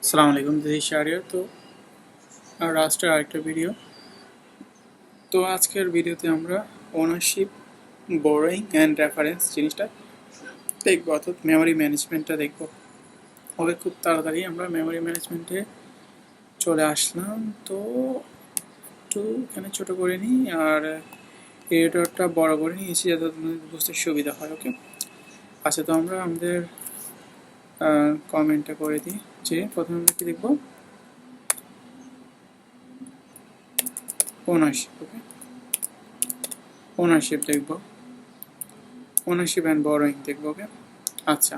আসসালামু আলাইকুম, this is Shahriar. তো রাস্টের আরেকটা ভিডিও। তো আজকের ভিডিওতে আমরা ওনারশিপ, বোরোয়িং অ্যান্ড রেফারেন্স জিনিসটা দেখবো, অর্থাৎ মেমোরি ম্যানেজমেন্টটা দেখবো। হবে খুব তাড়াতাড়ি আমরা মেমোরি ম্যানেজমেন্টে চলে আসলাম। তো একটু এখানে ছোটো করে নিই আর এডিটরটা বড় করে নিয়েছি যাতে আপনাদের বুঝতে সুবিধা হয়। ওকে, আচ্ছা, তো আমরা আমাদের কমেন্টটা করে দিই যে প্রথমে আমরা কী দেখবো, ওনারশিপ। ওকে, ওনারশিপ দেখবো, ওনারশিপ অ্যান্ড বরোয়িং দেখবো। ওকে, আচ্ছা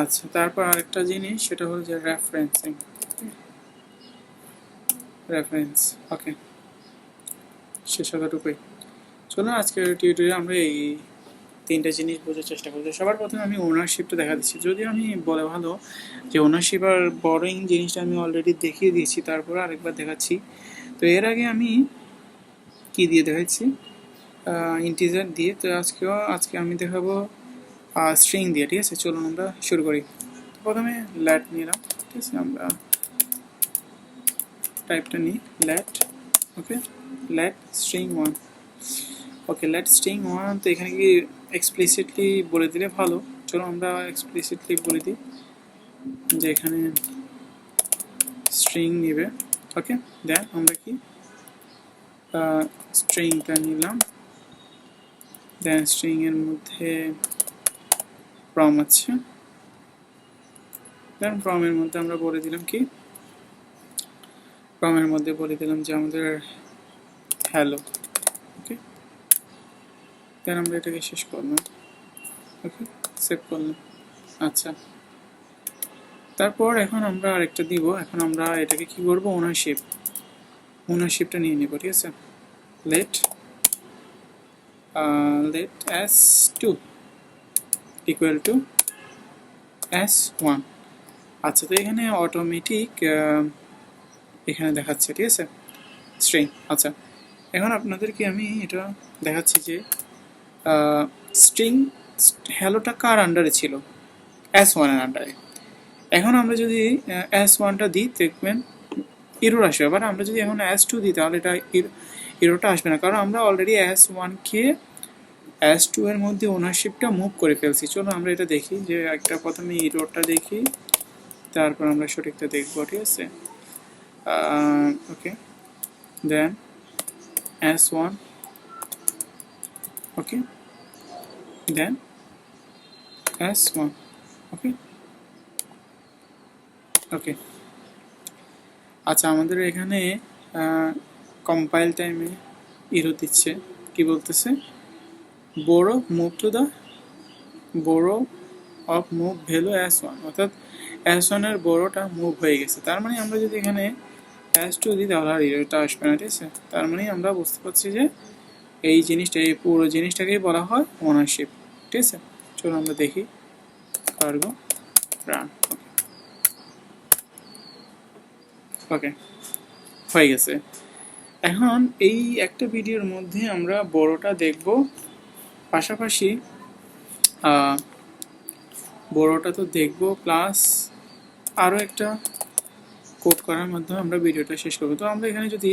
আচ্ছা, তারপর আরেকটা জিনিস সেটা হলো যে রেফারেন্সিং। রেফারেন্স। ওকে, শেষ এতটুকুই। চলুন আজকের টিউটোরিয়ালে আমরা এই তিনটা জিনিস বোঝার চেষ্টা করছি। সবার প্রথমে আমি ওনারশিপটা দেখা দিচ্ছি। যদিও আমি বলে ভালো যে ওনারশিপ আর বরোয়িং জিনিসটা আমি অলরেডি দেখিয়ে দিয়েছি, তারপরে আরেকবার দেখাচ্ছি। তো এর আগে আমি কি দিয়ে দেখাচ্ছি, ইন্টিজার দিয়ে। তো আজকে আমি দেখাবো স্ট্রিং দিয়ে। ঠিক আছে, চলুন আমরা শুরু করি। প্রথমে ল্যাট নিলাম। ঠিক আছে, আমরা টাইপটা নিই ল্যাট। ওকে, ল্যাট স্ট্রিং ওয়ান। ওকে, ল্যাট স্ট্রিং ওয়ান। তো এখানে কি এক্সপ্লিসিটলি বলে দিলে ভালো। চলো আমরা এক্সপ্লিসিটলি বলে দিই যে এখানে স্ট্রিং নেবে। ওকে, দেন আমরা কি স্ট্রিংটা নিলাম, দেন স্ট্রিং এর মধ্যে ফ্রম আছে, দেন ফ্রমের মধ্যে আমরা বলে দিলাম কি, ফ্রমের মধ্যে বলে দিলাম যে আমাদের হ্যালো। ওকে, দেন আমরা এটাকে শেষ করলাম। ওকে, সেভ করলাম। আচ্ছা, তারপর এখন আমরা আরেকটা দিব। এখন আমরা এটাকে কি করবো, ওনারশিপটা নিয়ে নেব। ঠিক আছে, late late s2 equal to s1। আচ্ছা, তো এখানে অটোমেটিক এখানে দেখাচ্ছে। ঠিক আছে, স্ট্রিং। আচ্ছা, এখন আপনাদেরকে আমি এটা দেখাচ্ছি যে স্ট্রিং হ্যালোটা কার আন্ডারে ছিল, s1 এর আন্ডারে। এখন আমরা যদি s1টা দিই দেখবেন এরর আসবে। আবার আমরা যদি এখন s2 দিই তাহলে এটা এররটা আসবে না, কারণ আমরা অলরেডি s1কে s2 এর মধ্যে ওনারশিপটা মুভ করে ফেলছি। চলো আমরা এটা দেখি যে একটা প্রথমে এররটা দেখি, তারপর আমরা সঠিকটা দেখবো। ঠিক আছে, ওকে, দেন s1। ওকে, দেন s1। ওকে ওকে, আচ্ছা, আমাদের এখানে কম্পাইল টাইমে এরর দিচ্ছে। কি বলতেছে, borrow move to the borrow of move value s1, অর্থাৎ s1 এর বোরোটা মুভ হয়ে গেছে। তার মানে আমরা যদি এখানে s2 দিই তাহলে আর এররটা আসবে না। ঠিক আছে, তার মানে আমরা বুঝতে পারছি যে এই জিনিসটা, এই পুরো জিনিসটাকেই বলা হয় ওনারশিপ। ঠিক আছে, চলো আমরা দেখি কার্গো রান। ওকে, হয়ে গেছে। এখন এই একটা ভিডিওর মধ্যে আমরা বড়টা দেখব, পাশাপাশি বড়টা তো দেখব, প্লাস আরও একটা কোড করার মাধ্যমে আমরা ভিডিওটা শেষ করবো। তো আমরা এখানে যদি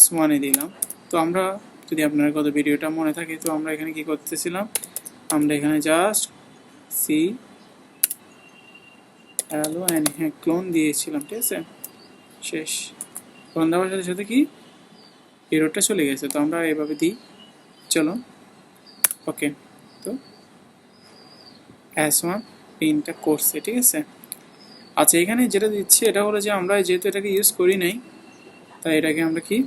s1-এ দিলাম, তো আমরা যদি আপনার কত ভিডিওটা মনে থাকে, তো আমরা এখানে কি করতেছিলাম, আমরা এখানে জাস্ট সি হ্যালো অ্যান্ড হ্যাঁ ক্লোন দিয়েছিলাম। ঠিক আছে, শেষ। ক্লোন দেওয়ার সাথে সাথে কি এররটা চলে গেছে। তো আমরা এভাবে দিই, চলো। ওকে, তো s1 প্রিন্টটা করছে। ঠিক আছে, আচ্ছা, এখানে যেটা দিচ্ছি এটা হলো যে আমরা যেহেতু এটাকে ইউজ করি নাই, তাই এটাকে আমরা কি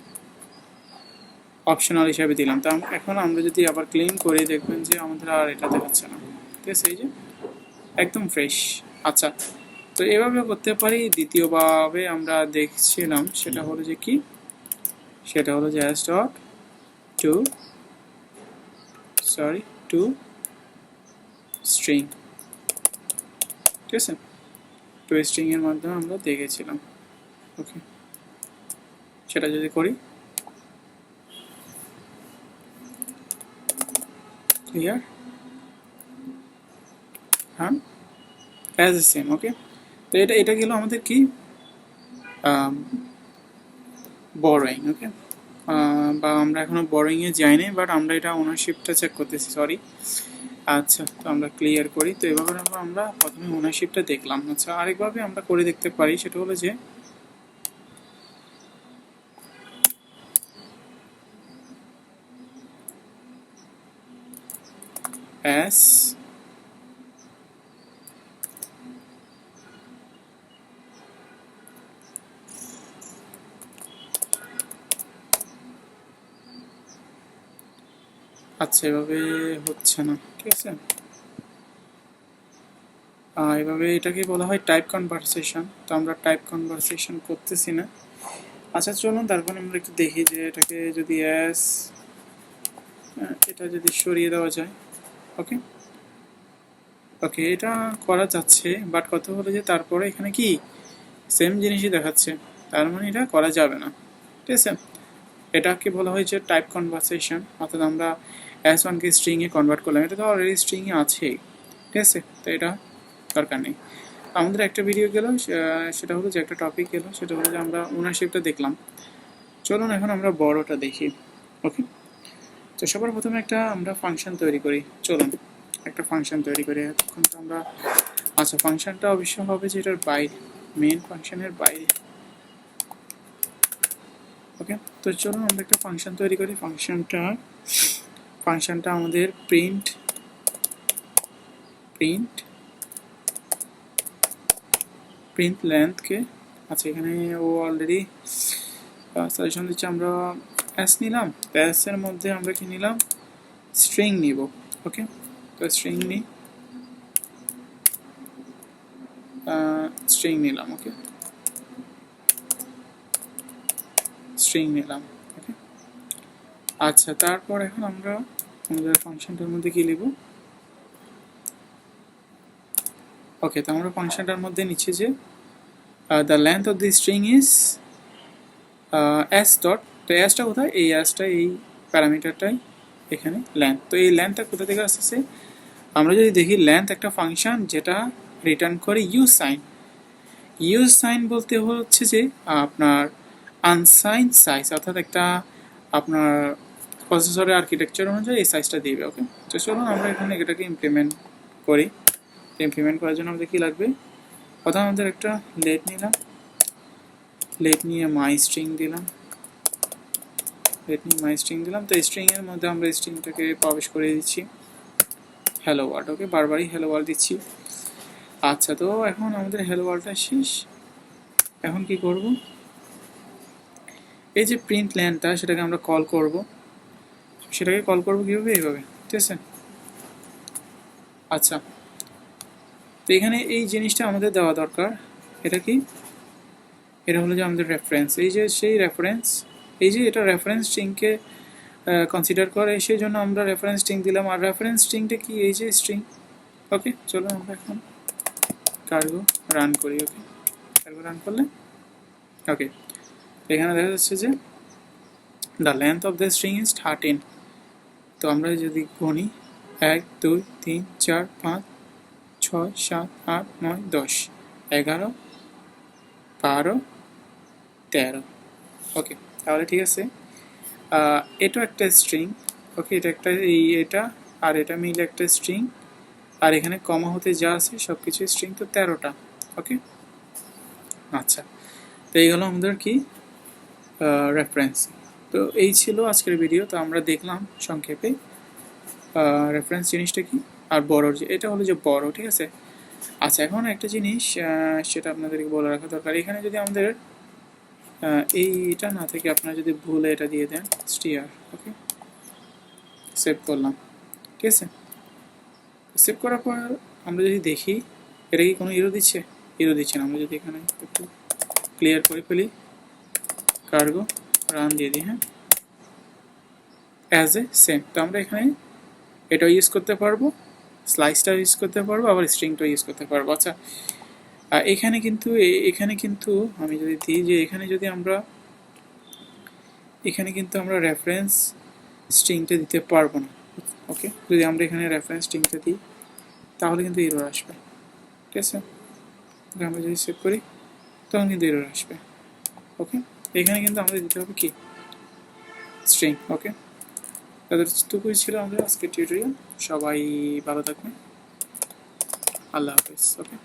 অপশনাল হিসাবে দিলাম। তো এখন আমরা যদি আবার ক্লিন করে দেখবেন যে আমাদের আর এটা দেখাচ্ছে না। ঠিক আছে, এই যে একদম ফ্রেশ। আচ্ছা, তো এভাবে করতে পারি। দ্বিতীয়ভাবে আমরা দেখছিলাম সেটা হলো যে কি, সেটা হলো যে s ডট টু স্ট্রিং। ঠিক আছে, টু স্ট্রিং এর মাধ্যমে আমরা দেখেছিলাম। ওকে, সেটা যদি করি, ক্লিয়ার, হ্যাঁ, অ্যাজ এ সেম। ওকে, তো এটা গেল আমাদের কি বড়োইং, ওকে। বা আমরা এখনো বড়োইংয়ে যাইনি, বাট আমরা এটা ওনারশিপটা চেক করতেছি, সরি। আচ্ছা, তো আমরা ক্লিয়ার করি। তো এভাবে আমরা প্রথমে ওনারশিপটা দেখলাম। আচ্ছা, আরেকভাবে আমরা করে দেখতে পারি, সেটা হলো যে অ্যাস আচ্ছা, এভাবে হচ্ছে না, ঠিক আছে। এভাবে এটাকে বলা হয় টাইপ কনভারসেশন। তো আমরা টাইপ কনভারসেশন করতেছি না। আচ্ছা, চলুন তারপর আমরা একটু দেখি যে এটাকে যদি এটা যদি সরিয়ে দেওয়া যায়। ওকে, ওকে, এটা করা যাচ্ছে, বাট কথা হলো যে তারপরে এখানে কি সেম জিনিসই দেখাচ্ছে, তার মানে এটা করা যাবে না, ঠিক আছে। এটাকে বলা হয় যে টাইপ কনভারসেশন, অর্থাৎ আমরা S1কে স্ট্রিংয়ে কনভার্ট করলাম। এটা তো অলরেডি স্ট্রিংয়ে আছেই, ঠিক আছে। তো এটা দরকার নেই। আমাদের একটা ভিডিও গেল, সেটা হলো যে একটা টপিক গেল, সেটা হলো যে আমরা ওনারশিপটা দেখলাম। চলুন এখন আমরা বড়টা দেখি। ওকে, তো সবার প্রথমে একটা আমরা ফাংশন তৈরি করি। চলুন একটা ফাংশন তৈরি করি। এখন তো আমরা, আচ্ছা, ফাংশনটা অবশ্য হবে যে এটার বাইরে, মেন ফাংশনের বাইরে। ওকে, তো চলুন আমরা একটা ফাংশন তৈরি করি। ফাংশনটা আমাদের প্রিন্ট লেন্থকে, আচ্ছা, এখানে ও অলরেডি সাজেশন দিচ্ছে। আমরা অ্যাস নিলাম, অ্যাস এর মধ্যে আমরা কি নিলাম, স্ট্রিং নিব। ওকে, তো স্ট্রিং নিলাম। ওকে, স্ট্রিং নিলাম। ওকে, আচ্ছা, তারপর এখন আমরা আমাদের ফাংশনটার মধ্যে কি লিখব। ওকে, তো আমরা ফাংশনটার মধ্যে নিচ্ছি যে the length of the string is S dot. তো এসটা কোথায়, এই এসটা এই প্যারামিটারটাই এখানে লেন্থ। তো এই লেন্থটা কোথা থেকে আসতেছে, আমরা যদি দেখি লেন্থ একটা ফাংশন যেটা রিটার্ন করে ইউজ সাইন বলতে হচ্ছে যে আপনার আনসাইন সাইজ, অর্থাৎ একটা আপনার প্রসেসরের আর্কিটেকচার অনুযায়ী এই সাইজটা দিবে। ওকে, তো চলুন আমরা এখানে এটাকে ইমপ্লিমেন্ট করি। ইমপ্লিমেন্ট করার জন্য আমাদের কী লাগবে, প্রথমে আমাদের একটা লেট নিয়ে মাই স্ট্রিং দিলাম। তো স্ট্রিংয়ের মধ্যে আমরা স্ট্রিংটাকে প্রবেশ করে দিচ্ছি হ্যালো ওয়ার্ল্ড। ওকে, বারবারই হ্যালো ওয়ার্ল্ড দিচ্ছি। আচ্ছা, তো এখন আমাদের হ্যালো ওয়ার্ল্ডটা শেষ। এখন কি করব, এই যে প্রিন্ট লেন্থটা সেটাকে আমরা কল করব কীভাবে, এইভাবে, ঠিক আছে। আচ্ছা, তো এখানে এই জিনিসটা আমাদের দেওয়া দরকার। এটা কি, এটা হলো যে আমাদের রেফারেন্স, এই যে সেই রেফারেন্স, এই যে এটা রেফারেন্স স্ট্রিংকে কনসিডার করে, সেই জন্য আমরা রেফারেন্স স্ট্রিং দিলাম। আর রেফারেন্স স্ট্রিংটা কি, এই যে স্ট্রিং। ওকে, চলো আমরা এখন কার্গো রান করি। ওকে, কার্গো রান করলে ওকে, এখানে দেখা যাচ্ছে যে the length of the string is 13। তো আমরা যদি গণি 1 2 3 4 5 6 7 8 9 10 11 12 13। ওকে, তাহলে ঠিক আছে। এটা একটা স্ট্রিং। ওকে, এটা একটা এটা আর এটা মিলে একটা স্ট্রিং, আর এখানে কমা হতে যা আছে সব কিছু স্ট্রিং, তো 13টা। ওকে, আচ্ছা, তো এই হলো আমাদের কি রেফারেন্স। তো এই ছিল আজকের ভিডিও। তো আমরা দেখলাম সংক্ষেপে রেফারেন্স জিনিসটা কি, আর বড় যে এটা হলো যে বড়, ঠিক আছে। আচ্ছা, এখন একটা জিনিস সেটা আপনাদেরকে বলে রাখা দরকার। এখানে যদি আমাদের এইটা না থেকে আপনারা যদি ভুলে এটা দিয়ে দেন স্টিয়ার। ওকে, সেভ করলাম, ঠিক আছে। সেভ করার পর আমরা যদি দেখি এটা কি কোনো ইরো দিচ্ছে না। আমরা যদি এখানে একটু ক্লিয়ার করে ফেলি, কার্গো রান দিয়ে দিই, হ্যাঁ, অ্যাজ এ সেম। তো আমরা এখানে এটাও ইউজ করতে পারবো, স্লাইসটাও ইউজ করতে পারবো, আবার স্ট্রিংটাও ইউজ করতে পারবো। আচ্ছা, এখানে কিন্তু আমি যদি দিই যে এখানে কিন্তু আমরা রেফারেন্স স্ট্রিংটা দিতে পারবো না। ওকে, যদি আমরা এখানে রেফারেন্স স্ট্রিংটা দিই তাহলে কিন্তু এরর আসবে, ঠিক আছে। আমরা যদি সেভ করি তখন কিন্তু এরর আসবে। ওকে, এখানে কিন্তু আমাদের দিতে হবে কি স্ট্রিং। ওকে, এতটুকুই ছিল আমাদের আজকের টিউটোরিয়াল। সবাই ভালো থাকবেন, আল্লাহ হাফেজ। ওকে।